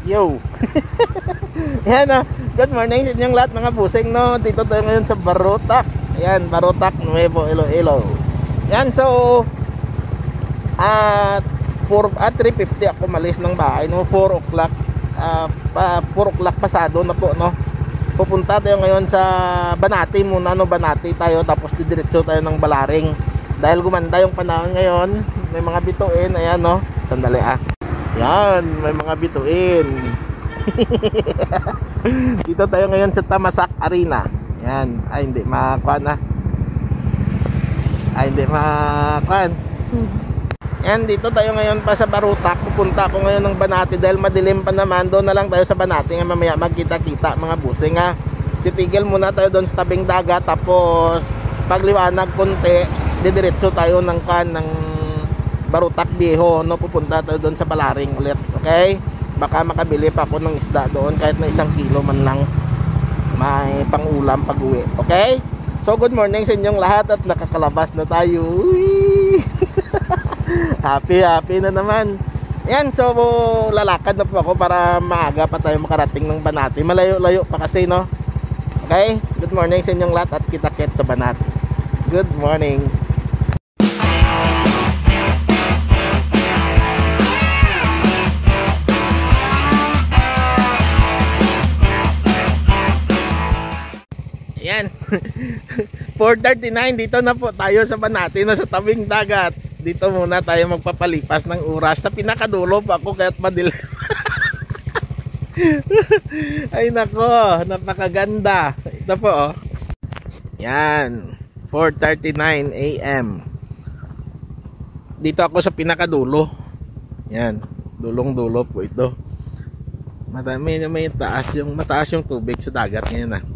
Yo. Yan good morning sa inyong lahat mga busing no. Dito tayo ngayon sa Barotac. Ayan, Barotac, Nuevo Iloilo. Yan, so 3:50 ako malis ng bahay no. 4 o'clock 4 o'clock pasado na po no. Pupunta tayo ngayon sa Banati muna no. Banati tayo tapos didiretso tayo ng Balaring. Dahil gumanda yung panahon ngayon, may mga bituin. Ayan no. Sandali Yan, may mga bituin. Dito tayo ngayon sa Tamasak Arena. Yan, hindi makuan Yan, dito tayo ngayon pa sa Barotac. Pupunta ako ngayon ng Banati dahil madilim pa naman. Doon na lang tayo sa Banati nga mamaya magkita-kita mga busing Titigil muna tayo doon sa tabing dagat. Tapos pagliwanag konti, didiretso tayo ng Barotac Viejo no, pupunta tayo doon sa Balaring ulit. Okay, baka makabili pa ako ng isda doon kahit na 1 kilo man lang, may pang-ulam pag-uwi. Okay, so good morning sa inyong lahat at nakakalabas na tayo. happy na naman. Yan, so lalakad na po ako para maaga pa tayo makarating ng Banati. Malayo-layo pa kasi no. Okay, good morning sa inyong lahat at kita-kit sa Banati. Good morning. Yan. 4:39 dito na po tayo sa Banati na sa tabing dagat. Dito muna tayo magpapalipas ng oras. Sa pinakadulo pa ako kaya't madilim. Ay nako, napakaganda. Ito po Yan, 4:39 AM. Dito ako sa pinakadulo. Yan, dulong-dulo po ito. May mataas yung tubig sa dagat ngayon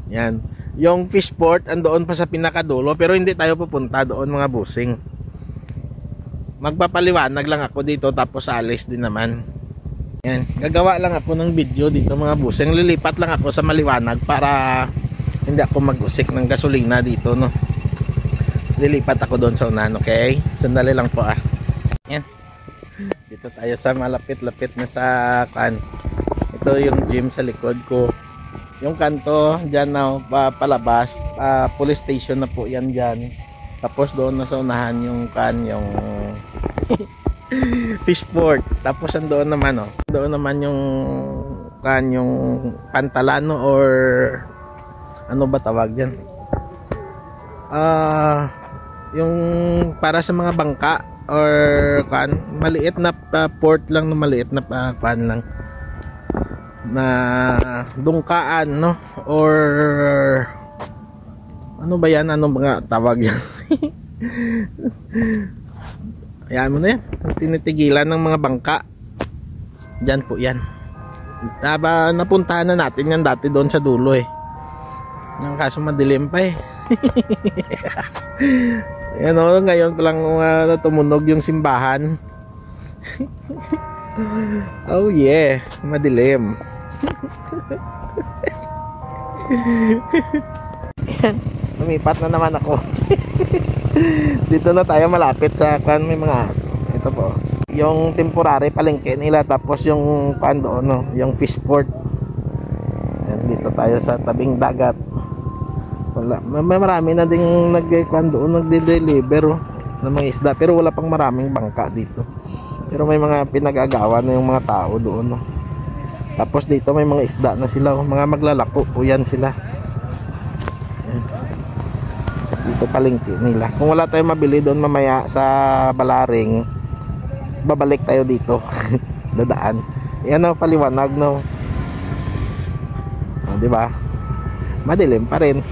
Yan, yung fish port andoon pa sa pinakadulo pero hindi tayo pupunta doon mga busing. Magpapaliwanag lang ako dito tapos alis din naman. Yan, gagawa lang ako ng video dito mga busing. Lilipat lang ako sa maliwanag para hindi ako mag-usik ng gasolina dito no. Lilipat ako doon sa unahan. Okay, sandali lang po Yan, dito tayo sa malapit-lapit na sa ito yung gym sa likod ko. Yung kanto dyan na palabas, police station na po yan dyan. Tapos doon na sa unahan yung yung fishport. Tapos doon naman doon naman yung yung pantalano or ano ba tawag dyan, yung para sa mga bangka or maliit na port lang, maliit na lang na dungkaan no, or ano ba yan, ano mga tawag yan. Ayan mo na yan, tinitigilan ng mga bangka dyan po yan. Napuntahan na natin yan dati doon sa dulo yung kaso madilim pa Yan ngayon palang tumunog yung simbahan. Oh yeah, madilim. Lumipat na naman ako. Dito na tayo malapit sa may mga aso. Ito po yung temporary palengke nila. Tapos yung doon yung fish port. Yan, dito tayo sa tabing dagat. Wala, marami na ding nagde-deliver ng mga isda pero wala pang maraming bangka dito. Pero may mga pinag-agawan na yung mga tao doon Tapos dito may mga isda na sila, mga maglalako po yan sila. Yan. Dito palengke nila. Kung wala tayong mabili doon mamaya sa Balaring, babalik tayo dito. Dadaan. Yan paliwanag di ba? Madilim pa rin.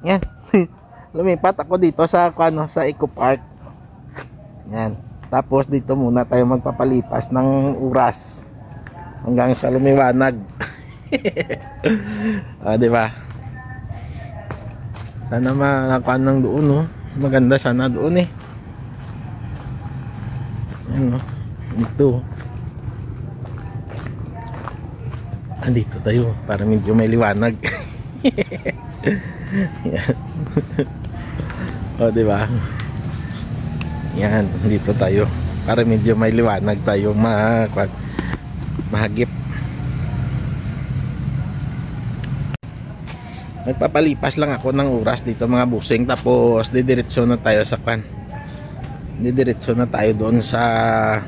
Yan. Lumipat ako dito sa sa Eco Park. Yan. Tapos dito muna tayo magpapalipas ng oras hanggang sa lumiwanag. Di ba? Sana makakuan ng doon Maganda sana doon Yan dito. Andito tayo para medyo may liwanag. Yan. Di ba? Yan, dito tayo para medyo may liwanag tayo mahagip. Nagpapalipas lang ako ng oras dito mga busing, tapos didiretso na tayo sa didiretso na tayo doon sa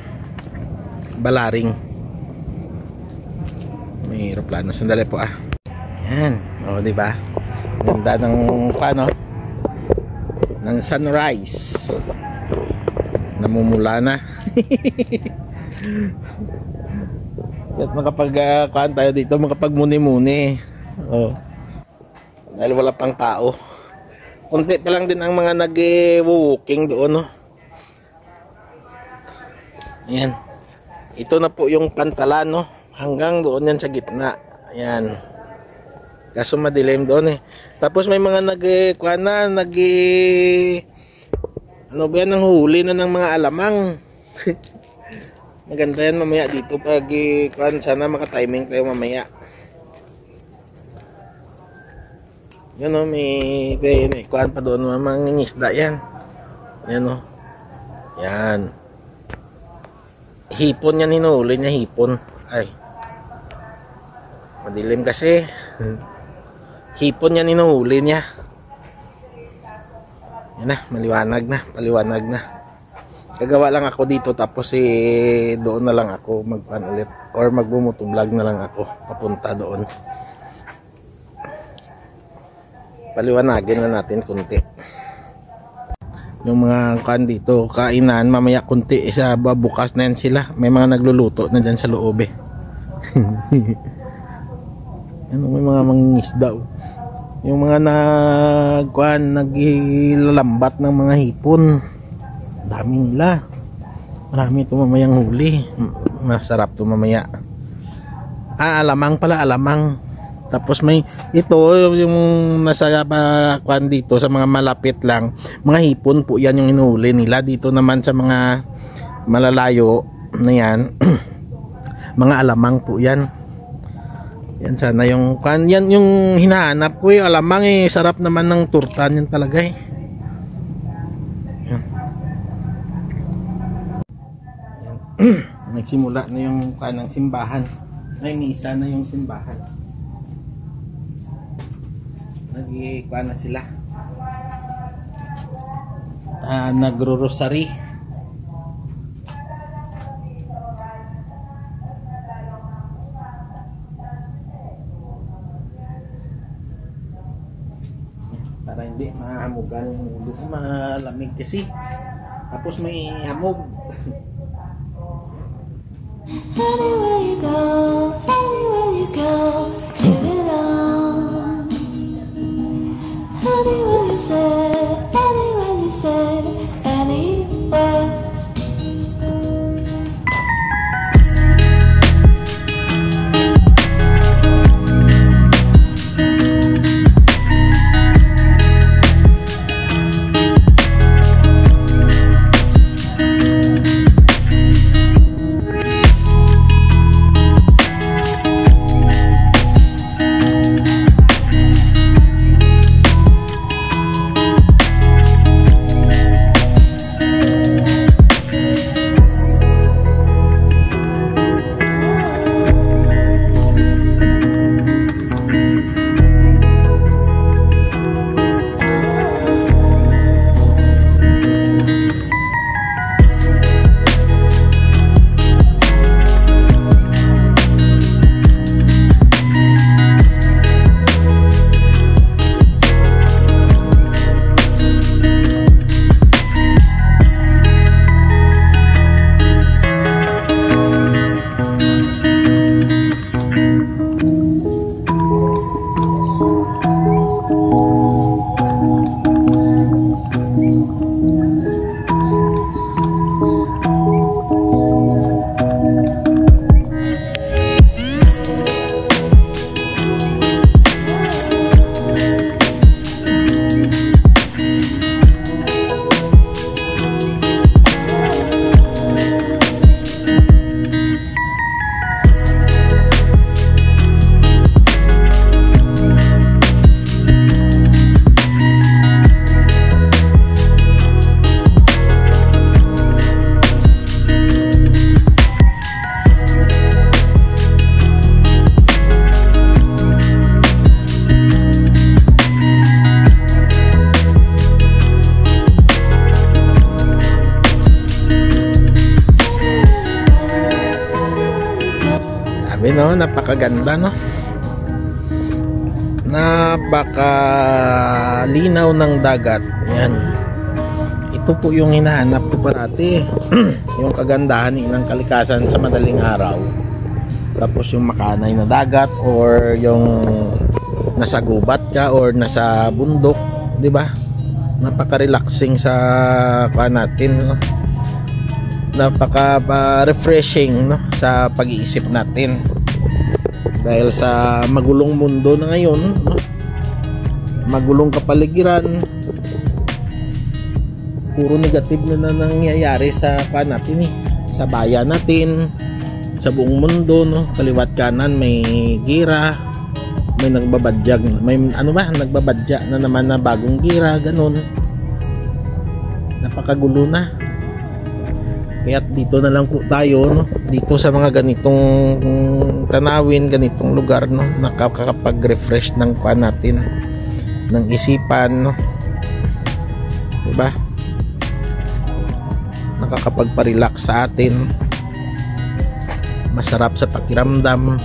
Balaring. May aeroplano, sandali po yan, di ba? Ganda ng ng sunrise. Namumula na. At makapag tayo dito, makapagmuni-muni. Dahil wala pang tao. Kunti pa lang din ang mga nag-walking doon, Ayan. Ito na po yung Pantalan, hanggang doon yan sa gitna. Ayan. Kaso madilim doon Tapos may mga ano ba yan, nanghuli na ng mga alamang. Maganda yan mamaya dito pag sana maka-timing tayo mamaya. Yan may kuhan pa doon, mga ngisda yan. Yan yan. Hipon yan, hinuhuli niya, hipon. Ay, madilim kasi. Hipon yan, hinuhuli niya. Yan na, paliwanag na. Gagawa lang ako dito, tapos doon na lang ako magpan ulit, or magbumotovlog na lang ako papunta doon. Paliwanagin na natin kunti yung mga dito, kainan mamaya kunti, bukas na yan sila. May mga nagluluto na dyan sa loob may mga mangingisda yung mga naglalambat ng mga hipon. Dami nila, marami ito mamayang huli. Masarap ito mamaya. Alamang pala, alamang. Tapos may ito yung nasa dito sa mga malapit lang, mga hipon po yan yung hinuhuli nila. Dito naman sa mga malalayo na yan mga alamang po yan. Yan sana yung yan yung hinahanap ko, alamang sarap naman ng turtan yan talaga yan. Nagsimula na yung ng simbahan. May misa na yung simbahan. Nag-ikuha na sila. Nagro-rosary. Para hindi mahamugan yung ulo. Malamig kasi. Tapos may hamog. Anywhere you go, you belong. Anywhere you say, anywhere. no, napakaganda, no? Napakalinaw ng dagat. Yan. Ito po yung hinahanap ko parati. Yung kagandahan ng kalikasan sa madaling araw. Tapos yung makanay na dagat, or yung nasa gubat ka or nasa bundok, 'di ba? Napaka-relaxing sa natin, no? Napaka-refreshing, no, sa pag-iisip natin. Dahil sa magulong mundo na ngayon, no? Magulong kapaligiran, puro negative na nangyayari sa natin, sa bayan natin, sa buong mundo, no? Kaliwat kanan may gira, may nagbabadyag, may nagbabadya na naman na bagong gira, ganun. Napakagulo na. Kaya dito na lang po tayo, no? Dito sa mga ganitong tanawin, ganitong lugar, no? Nakakapag-refresh ng natin, ng isipan, no? Diba? Nakakapagpa-relax sa atin. Masarap sa pakiramdam.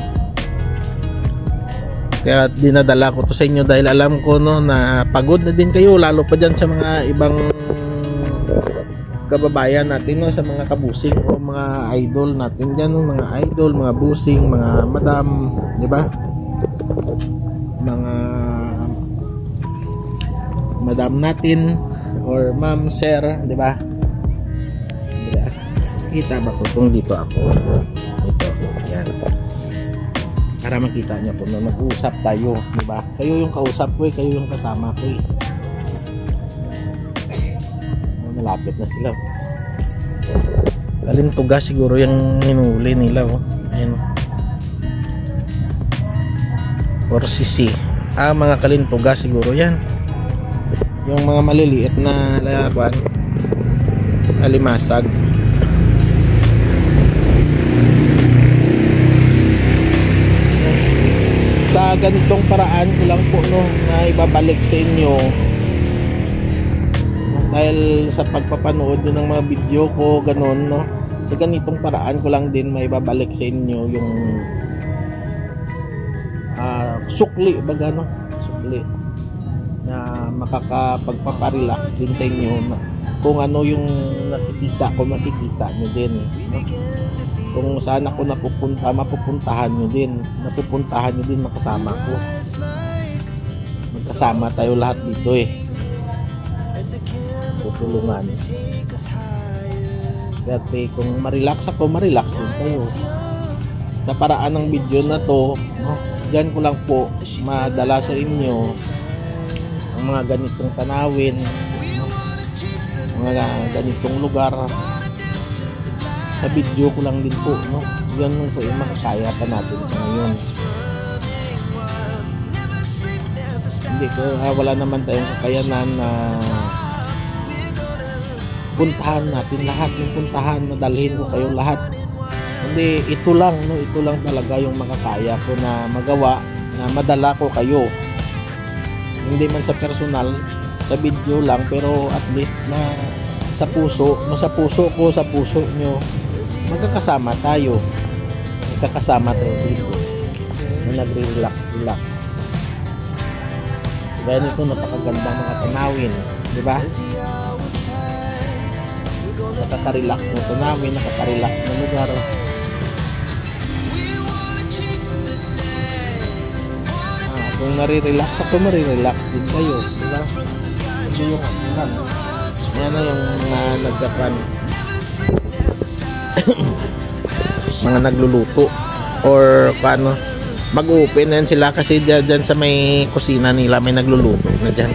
Kaya dinadala ko to sa inyo dahil alam ko, no, na pagod na din kayo, lalo pa dyan sa mga ibang kababayan natin, no, sa mga kabusing o mga idol natin dyan, no, mga idol, mga busing, mga madam, di ba? Mga madam natin or ma'am, sir, di ba? Kita ba ko kung dito ako? Ito, yan. Para makita niyo kung nag-uusap tayo, di ba? Kayo yung kausap ko, kayo yung kasama ko. Malapit na sila. Kalintuga siguro yung hinuli nila, oh. Ayun. Or sisi. Mga kalintuga siguro yan. Yung mga maliliit na layaban, alimasag. Sa ganitong paraan ko lang po, no, na ibabalik sa inyo, dahil sa pagpapanood ng mga video ko, ganun, no, sa ganitong paraan ko lang din maibabalik sa inyo yung sukli, baga, no, sukli na makakapagpaparelax din sa inyo, na kung ano yung nakikita ko, makikita nyo din, no? Kung saan ako napupunta, mapupuntahan nyo din, makasama ko. Magkasama tayo lahat dito, tutulungan. Kaya kung marelax ako, marelax din kayo. Sa paraan ng video na to, no, dyan ko lang po madala sa inyo ang mga ganitong tanawin, no, mga ganitong lugar. Sa video ko lang din po, no? Yan po yung makakaya pa natin sa ngayon. Hindi ko, wala naman tayong kakayanan na puntahan natin lahat, yung puntahan na dalhin ko kayo lahat. Hindi, ito lang, no? Ito lang talaga yung makakaya ko na magawa, na madala ko kayo. Hindi man sa personal, sa video lang, pero at least na sa puso, no, sa puso ko, sa puso nyo, magkakasama tayo dito na nagre-relax. Dahil ito napakaganda mga tanawin, di ba? Nakaka-relax na tanawin, nakaka-relax na lugar. Kung nare-relax ako, marirelax din kayo, di ba? Ito yung apunan. Yan na yung nagkapan mga nagluluto or paano, mag-open yan sila kasi dyan sa may kusina nila may nagluluto na dyan.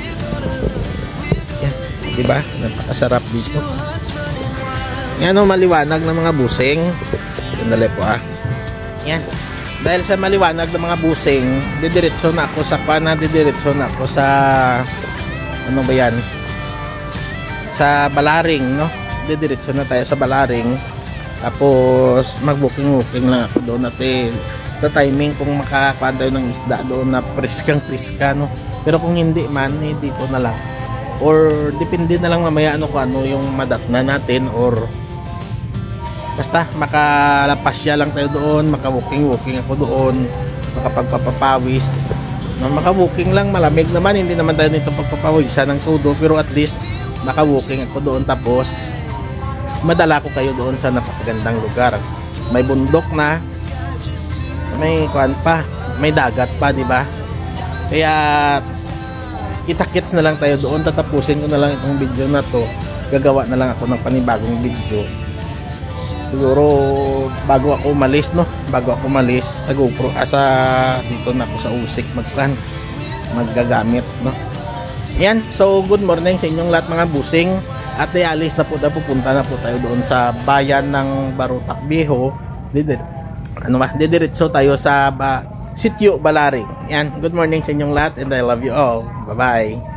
Yan, diba? Napakasarap dito. Yan o, maliwanag ng mga busing. Sandali po yan. Dahil sa maliwanag ng mga busing, didiretso na ako sa ano ba yan, sa Balaring, no? Didiretso na tayo sa Balaring. Tapos mag-booking lang ako doon natin. Sa timing kung makakakuha tayo ng isda doon na priskang-priska, no? Pero kung hindi man, dito na lang. Or depende na lang mamaya ano yung madatna natin or basta makalapasya lang tayo doon, maka-walking ako doon, makapagpapapawis. No, maka-walking lang, malamig naman, hindi naman tayo nito pagpapawisan ng todo, pero at least maka-walking ako doon, tapos madala ko kayo doon sa napakagandang lugar. May bundok na, may kuan pa, may dagat pa, di ba? Kaya kita-kits na lang tayo doon. Tatapusin ko na lang itong video na to, gagawa na lang ako ng panibagong video siguro bago ako umalis, no? Bago ako umalis sa GoPro, dito na ako sa Usik maggagamit, no? Yan, so good morning sa inyong lahat mga busing. At ialis na po tayo, pupunta na po tayo doon sa bayan ng Barutak Viejo. Didiretso tayo sa Sitio Balari. Yan, good morning sa inyong lahat and I love you all. Bye bye.